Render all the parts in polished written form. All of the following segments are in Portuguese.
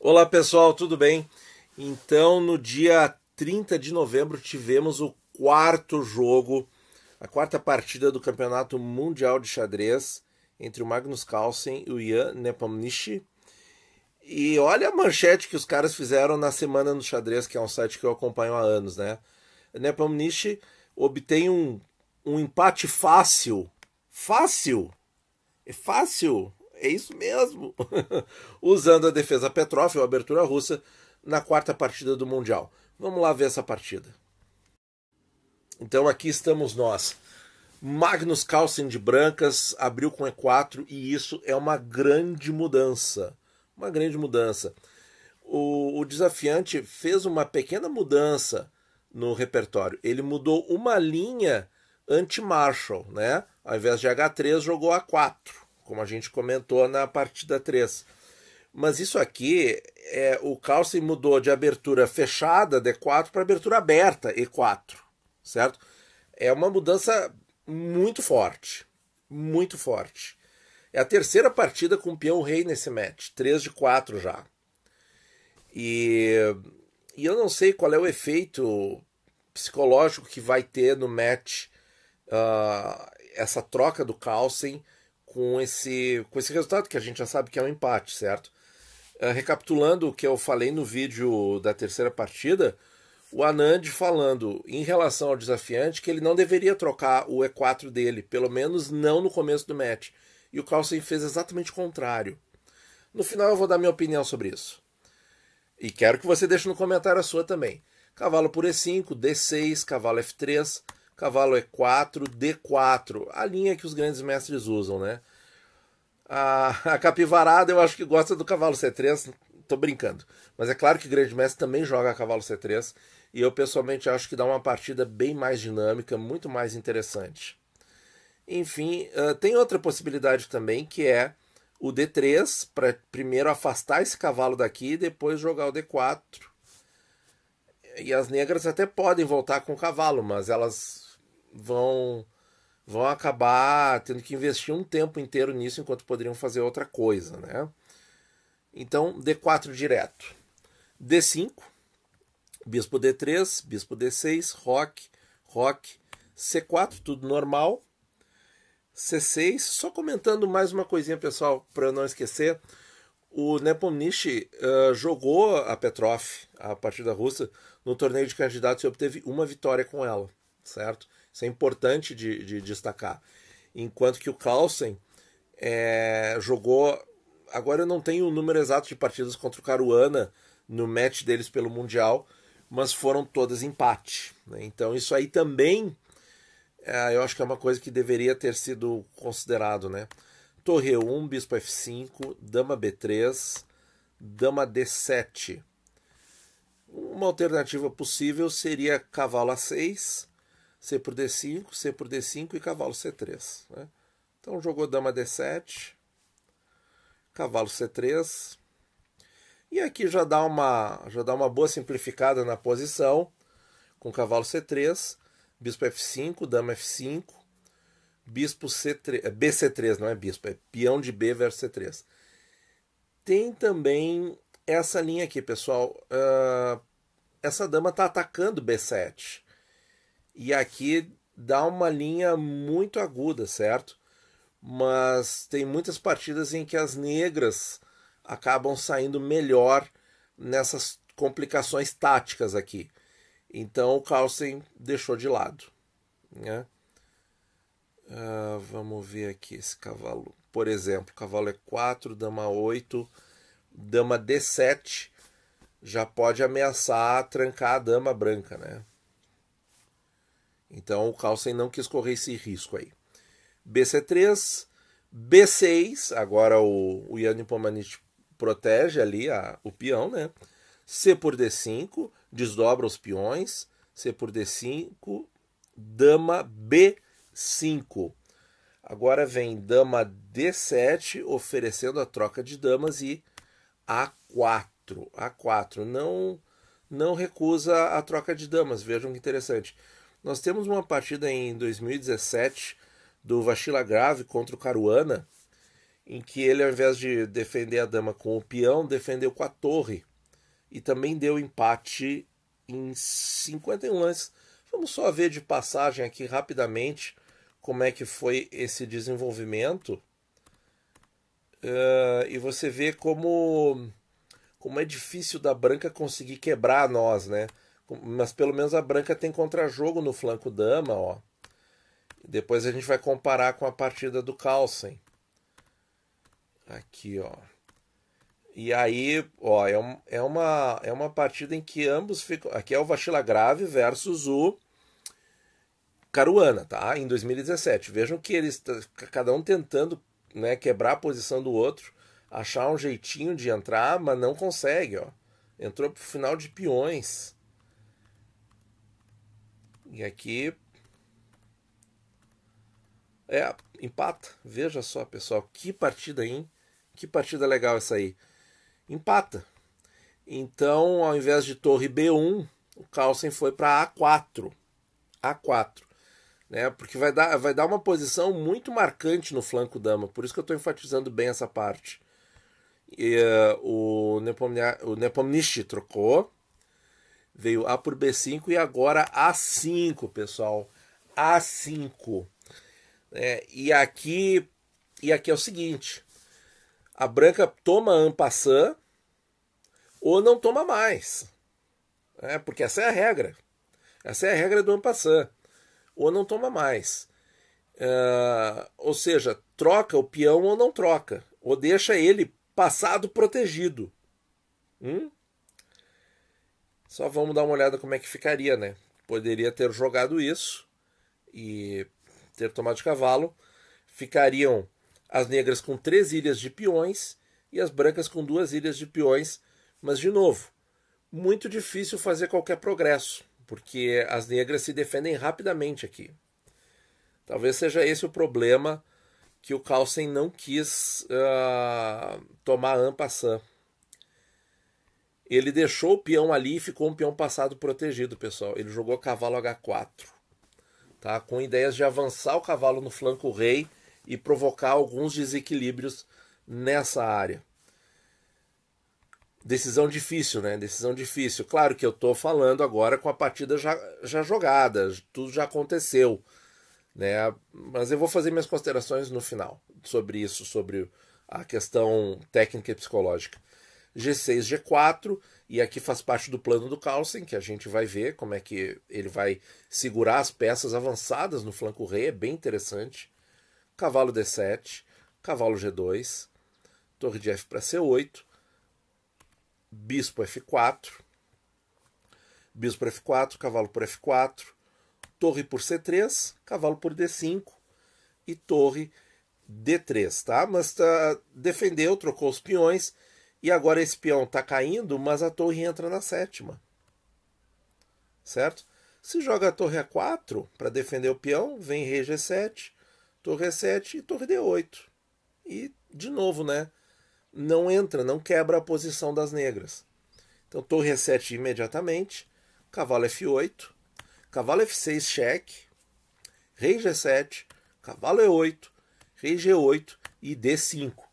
Olá pessoal, tudo bem? Então, no dia 30 de novembro tivemos o quarto jogo, a quarta partida do Campeonato Mundial de Xadrez entre o Magnus Carlsen e o Ian Nepomniachtchi. E olha a manchete que os caras fizeram na Semana no Xadrez, que é um site que eu acompanho há anos, né? Nepomniachtchi obtém um empate fácil. Fácil? É fácil? É isso mesmo. Usando a defesa Petrov, ou abertura russa, na quarta partida do Mundial. Vamos lá ver essa partida. Então aqui estamos nós. Magnus Carlsen de brancas, abriu com E4 e isso é uma grande mudança. Uma grande mudança. O desafiante fez uma pequena mudança no repertório. Ele mudou uma linha anti-Marshall, né? Ao invés de H3, jogou A4, como a gente comentou na partida 3. Mas isso aqui, o Carlsen mudou de abertura fechada, D4, para abertura aberta, E4, certo? É uma mudança muito forte, muito forte. É a terceira partida com peão-rei nesse match, 3 de 4 já. E eu não sei qual é o efeito psicológico que vai ter no match essa troca do Carlsen com esse resultado, que a gente já sabe que é um empate, certo? Recapitulando o que eu falei no vídeo da terceira partida, o Anand falando em relação ao desafiante que ele não deveria trocar o E4 dele, pelo menos não no começo do match. E o Carlsen fez exatamente o contrário. No final eu vou dar minha opinião sobre isso. E quero que você deixe no comentário a sua também. Cavalo por E5, D6, cavalo F3, cavalo E4, D4. A linha que os grandes mestres usam, né? A capivarada eu acho que gosta do cavalo C3, tô brincando. Mas é claro que o grande mestre também joga cavalo C3. E eu pessoalmente acho que dá uma partida bem mais dinâmica, muito mais interessante. Enfim, tem outra possibilidade também, que é o D3, para primeiro afastar esse cavalo daqui e depois jogar o D4. E as negras até podem voltar com o cavalo, mas elas vão acabar tendo que investir um tempo inteiro nisso, enquanto poderiam fazer outra coisa, né? Então, D4 direto. D5, bispo D3, bispo D6, roque, C4, tudo normal. C6, só comentando mais uma coisinha, pessoal, para eu não esquecer. O Nepomniachtchi jogou a Petrov, a partida russa, no torneio de candidatos e obteve uma vitória com ela, certo? Isso é importante de destacar. Enquanto que o Carlsen jogou... Agora eu não tenho o número exato de partidas contra o Caruana no match deles pelo Mundial, mas foram todas empate, né? Então isso aí também eu acho que é uma coisa que deveria ter sido considerado, né? Torre E1, bispo F5, dama B3, dama D7. Uma alternativa possível seria cavalo A6, C por D5, C por D5 e cavalo C3, né? Então jogou dama D7, cavalo C3. E aqui já dá uma boa simplificada na posição, com cavalo C3, bispo F5, dama F5, bispo C3, BC3, não é bispo, é peão de B versus C3. Tem também essa linha aqui, pessoal. Essa dama está atacando B7. E aqui dá uma linha muito aguda, certo? Mas tem muitas partidas em que as negras acabam saindo melhor nessas complicações táticas aqui. Então o Carlsen deixou de lado, né? Vamos ver aqui esse cavalo. Por exemplo, cavalo E4, dama 8, dama D7. Já pode ameaçar trancar a dama branca, né? Então o Carlsen não quis correr esse risco aí. BC3, B6. Agora o Ian Nepomniachtchi protege ali o peão, né? C por D5, desdobra os peões. C por D5, dama B5. Agora vem dama D7, oferecendo a troca de damas, e A4. A4 não recusa a troca de damas. Vejam que interessante. Nós temos uma partida em 2017 do Vashila Grave contra o Caruana, em que ele, ao invés de defender a dama com o peão, defendeu com a torre. E também deu empate em 51 lances. Vamos só ver de passagem aqui rapidamente como é que foi esse desenvolvimento. E você vê como é difícil da branca conseguir quebrar nós, né? Mas pelo menos a branca tem contra-jogo no flanco dama, ó. Depois a gente vai comparar com a partida do Carlsen. Aqui, ó. E aí, ó, é uma partida em que ambos ficam... Aqui é o Vachilagrave versus o Caruana, tá? Em 2017. Vejam que eles, cada um tentando, né, quebrar a posição do outro, achar um jeitinho de entrar, mas não consegue, ó. Entrou pro final de peões. E aqui... empata. Veja só, pessoal, que partida, hein? Que partida legal essa aí. Empata. Então, ao invés de torre B1, o Carlsen foi para A4. A4. Né? Porque vai dar uma posição muito marcante no flanco dama. Por isso que eu estou enfatizando bem essa parte. E, o Nepomniachtchi trocou. Veio A por B5 e agora A5, pessoal. A5. E aqui é o seguinte. A branca toma en passant ou não toma mais. Porque essa é a regra. Essa é a regra do en passant. Ou não toma mais. Ou seja, troca o peão ou não troca. Ou deixa ele passado protegido. Só vamos dar uma olhada como é que ficaria, né? Poderia ter jogado isso e ter tomado de cavalo. Ficariam as negras com 3 ilhas de peões e as brancas com 2 ilhas de peões. Mas, de novo, muito difícil fazer qualquer progresso, porque as negras se defendem rapidamente aqui. Talvez seja esse o problema que o Carlsen não quis tomar en passant. Ele deixou o peão ali e ficou um peão passado protegido, pessoal. Ele jogou cavalo H4, tá? Com ideias de avançar o cavalo no flanco rei e provocar alguns desequilíbrios nessa área. Decisão difícil, né? Decisão difícil. Claro que eu estou falando agora com a partida já jogada, tudo já aconteceu, né? Mas eu vou fazer minhas considerações no final sobre isso, sobre a questão técnica e psicológica. G6, G4, e aqui faz parte do plano do Carlsen, que a gente vai ver como é que ele vai segurar as peças avançadas no flanco rei, é bem interessante. Cavalo D7, cavalo G2, torre de F para C8, bispo F4, bispo por F4, cavalo por F4, torre por C3, cavalo por D5 e torre D3, tá? Mas defendeu, trocou os peões e agora esse peão está caindo, mas a torre entra na 7ª, certo? Se joga a torre A4 para defender o peão, vem rei G7, torre E7 e torre D8. E, de novo, né? Não entra, não quebra a posição das negras. Então, torre E7 imediatamente, cavalo F8, cavalo F6 cheque, rei G7, cavalo E8, rei G8 e D5.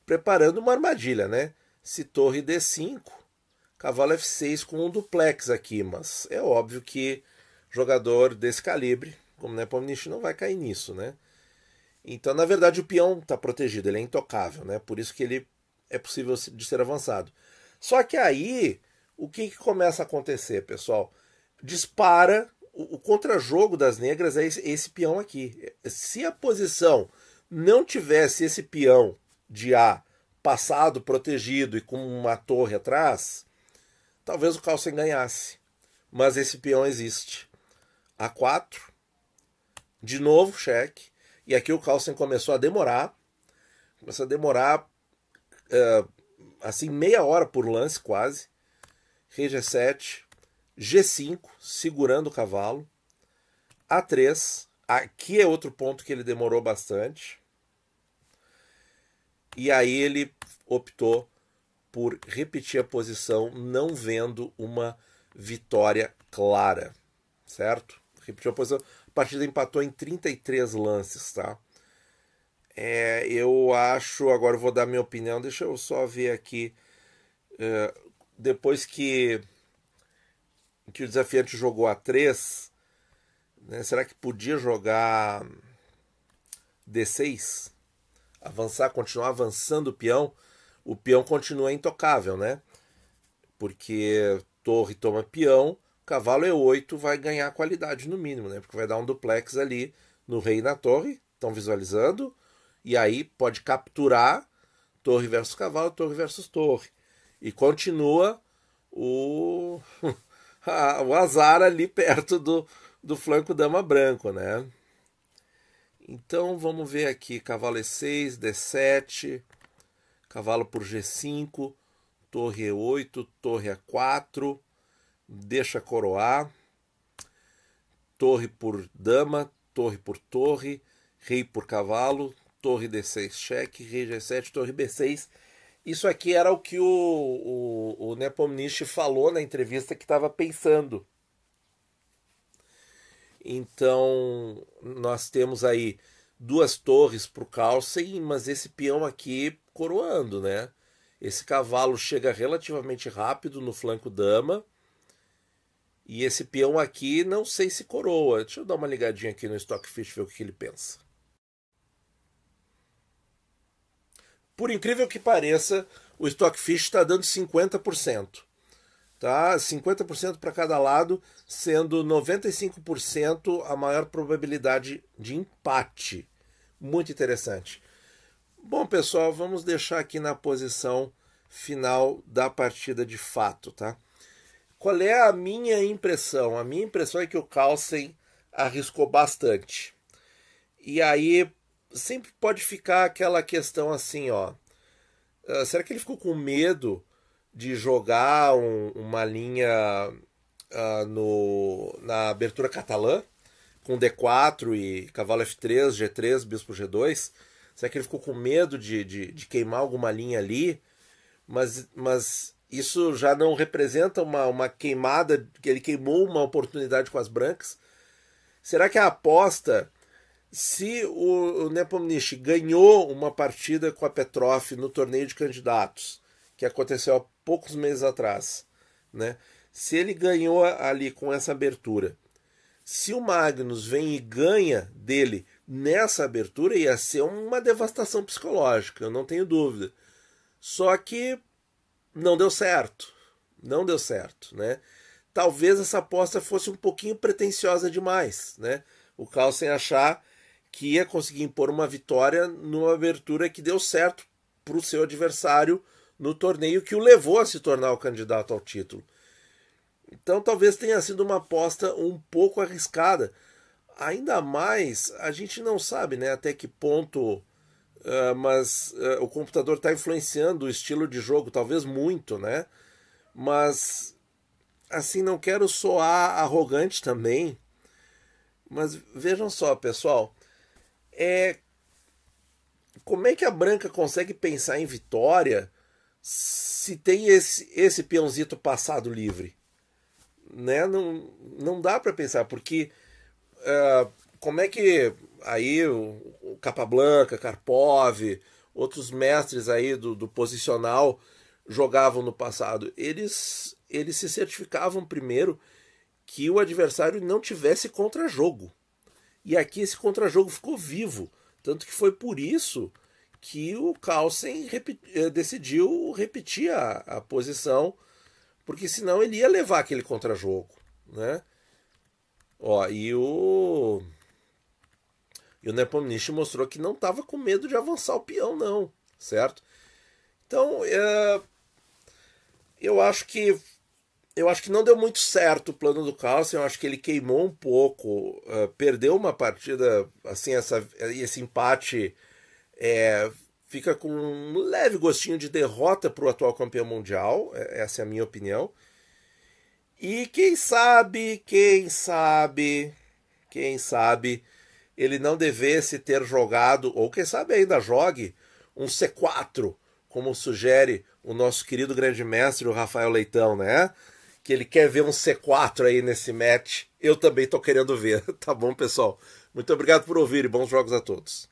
Preparando uma armadilha, né? Se torre D5, cavalo F6 com um duplex aqui, mas é óbvio que jogador desse calibre, como Nepomniachtchi, não vai cair nisso, né? Então, na verdade, o peão está protegido, ele é intocável, né? Por isso que ele é possível de ser avançado. Só que aí, o que começa a acontecer, pessoal? Dispara, o contra-jogo das negras é esse peão aqui. Se a posição não tivesse esse peão de A passado, protegido e com uma torre atrás, talvez o Carlsen ganhasse. Mas esse peão existe. A4, de novo, cheque. E aqui o Carlsen começou a demorar. Começou a demorar assim meia hora por lance quase. Rei G7, G5, segurando o cavalo. A3, aqui é outro ponto que ele demorou bastante. E aí ele optou por repetir a posição, não vendo uma vitória clara, certo? Repetiu a posição. A partida empatou em 33 lances, tá? Eu acho, agora eu vou dar minha opinião, deixa eu só ver aqui. Depois que o desafiante jogou A3, né, será que podia jogar D6? Avançar, continuar avançando o peão continua intocável, né? Porque torre toma peão, cavalo E8 vai ganhar qualidade no mínimo, né? Porque vai dar um duplex ali no rei e na torre, estão visualizando, e aí pode capturar torre versus cavalo, torre versus torre. E continua o azar ali perto do flanco dama branco, né? Então vamos ver aqui, cavalo E6, D7, cavalo por G5, torre E8, torre A4, deixa coroar, torre por dama, torre por torre, rei por cavalo, torre D6 cheque, rei G7, torre B6. Isso aqui era o que o Nepomniachtchi falou na entrevista que estava pensando. Então, nós temos aí duas torres para o Carlsen, mas esse peão aqui coroando, né? Esse cavalo chega relativamente rápido no flanco dama. E esse peão aqui, não sei se coroa. Deixa eu dar uma ligadinha aqui no Stockfish, ver o que ele pensa. Por incrível que pareça, o Stockfish está dando 50%. Tá? 50% para cada lado, sendo 95% a maior probabilidade de empate. Muito interessante. Bom, pessoal, vamos deixar aqui na posição final da partida de fato, tá? Qual é a minha impressão? A minha impressão é que o Carlsen arriscou bastante. E aí sempre pode ficar aquela questão assim, ó. Será que ele ficou com medo de jogar uma linha na abertura catalã, com D4 e cavalo F3, G3, bispo G2? Será que ele ficou com medo de queimar alguma linha ali? Mas isso já não representa uma queimada, que ele queimou uma oportunidade com as brancas? Será que a aposta, se o Nepomniachtchi ganhou uma partida com a Petrov no torneio de candidatos, que aconteceu há poucos meses atrás, né? Se ele ganhou ali com essa abertura, se o Magnus vem e ganha dele nessa abertura, ia ser uma devastação psicológica, eu não tenho dúvida. Só que não deu certo. Não deu certo, né? Talvez essa aposta fosse um pouquinho pretensiosa demais, né? O Carlsen achar que ia conseguir impor uma vitória numa abertura que deu certo para o seu adversário no torneio que o levou a se tornar o candidato ao título. Então talvez tenha sido uma aposta um pouco arriscada. Ainda mais, a gente não sabe, né, até que ponto o computador está influenciando o estilo de jogo, talvez muito, né? Mas, assim, não quero soar arrogante também, mas vejam só, pessoal, como é que a branca consegue pensar em vitória se tem esse peãozito passado livre? Né? Não dá para pensar, porque como é que aí o Capablanca, Karpov, outros mestres aí do posicional jogavam no passado? Eles se certificavam primeiro que o adversário não tivesse contra-jogo. E aqui esse contra-jogo ficou vivo. Tanto que foi por isso que o Carlsen decidiu repetir a posição, porque senão ele ia levar aquele contra-jogo, né? Ó, e o Nepomniachtchi mostrou que não estava com medo de avançar o peão, não, certo? Então, eu acho que não deu muito certo o plano do Carlsen. Eu acho que ele queimou um pouco, perdeu uma partida, assim, esse empate fica com um leve gostinho de derrota para o atual campeão mundial, essa é a minha opinião. E quem sabe, ele não devesse ter jogado, ou quem sabe ainda jogue, um C4, como sugere o nosso querido grande mestre, o Rafael Leitão, né? Que ele quer ver um C4 aí nesse match. Eu também tô querendo ver. Tá bom, pessoal? Muito obrigado por ouvir e bons jogos a todos.